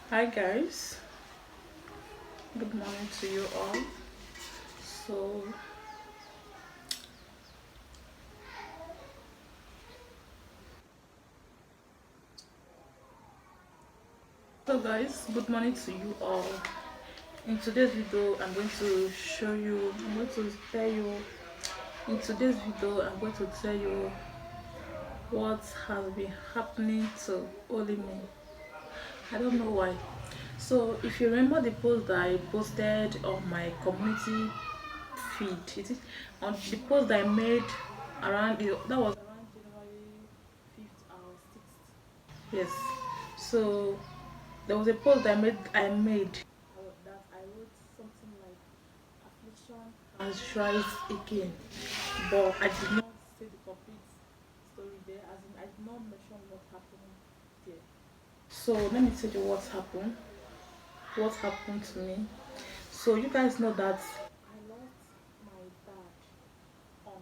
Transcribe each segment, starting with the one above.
Hi guys, good morning to you all. So, guys, good morning to you all. In today's video, I'm going to tell you. In today's video, I'm going to tell you what has been happening to only me. I don't know why. So, if you remember the post that I posted on my community feed, is it on the post that I made around that was around January 5th or 6th. Yes. So there was a post that I made that I wrote something like affliction has rise again, but I did not say the complete story there, as in I did not mention what happened there. So let me tell you what happened to me. So you guys know that I lost my dad on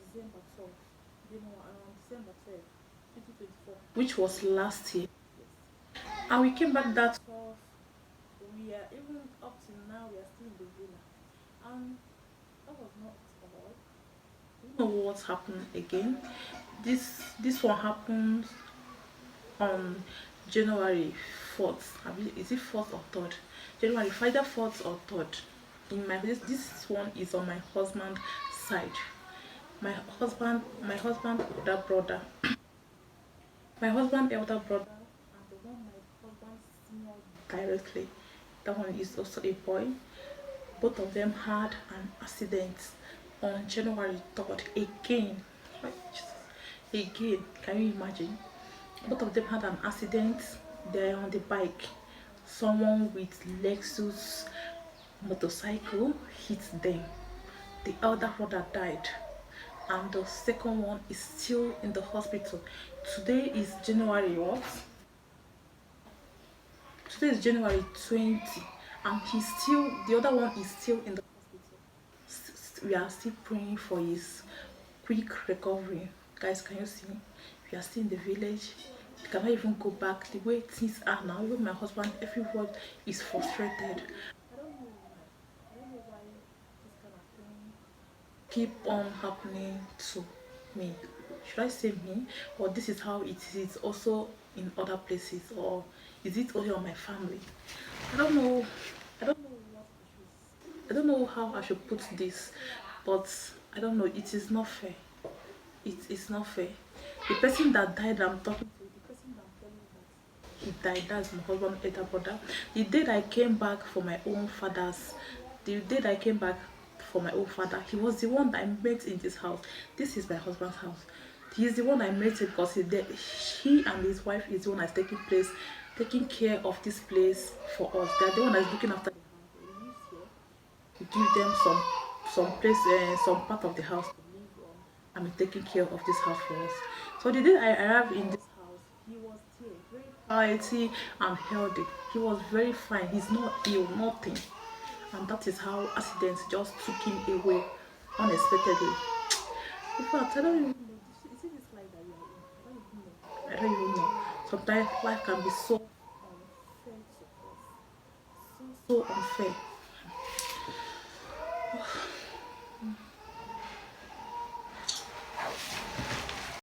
December 12th, on December 12th, 2024, which was last year. Yes. And we came back that 12th. We are even up to now, we are still in the villa. And that was not all. You know what happened again? This one happened on January 4th. Is it 4th or 3rd? January, either 4th or 3rd. This one is on my husband's side. My husband older brother. My husband elder brother and the one my husband senior directly. That one is also a boy. Both of them had an accident on January 3rd again. Again, can you imagine? Both of them had an accident. They're on the bike. Someone with Lexus motorcycle hit them. The elder brother died, and the second one is still in the hospital. Today is January what? Today is January 20, and the other one is still in the hospital. We are still praying for his quick recovery. Guys, can you see? We are still in the village. We cannot even go back. The way things are now, even my husband, everyone is frustrated. I don't know why. I don't know why this kind of thing keep on happening to me. Should I say me, or this is how it is also in other places, or is it only on my family? I don't know. I don't know what I don't know how I should put this, but I don't know. It is not fair. It is not fair. The person that died, I'm talking to, the person that I'm telling you that he died, that's my husband, elder brother. The day that I came back for my own father's, the day that I came back for my own father, he was the one that I met in this house. This is my husband's house. He's the one I met because he and his wife is the one that's taking care of this place for us. They're the one that's looking after the house. They live here. We give them some part of the house to live on, and be taking care of this house for us. So the day I arrived in this house, he was here, very healthy and healthy. He was very fine. He's not ill, nothing. And that is how accidents just took him away unexpectedly. In fact, I don't even know. Is it this life that we are in? I don't even know. I don't even know. Sometimes life can be so unfair to us. So unfair.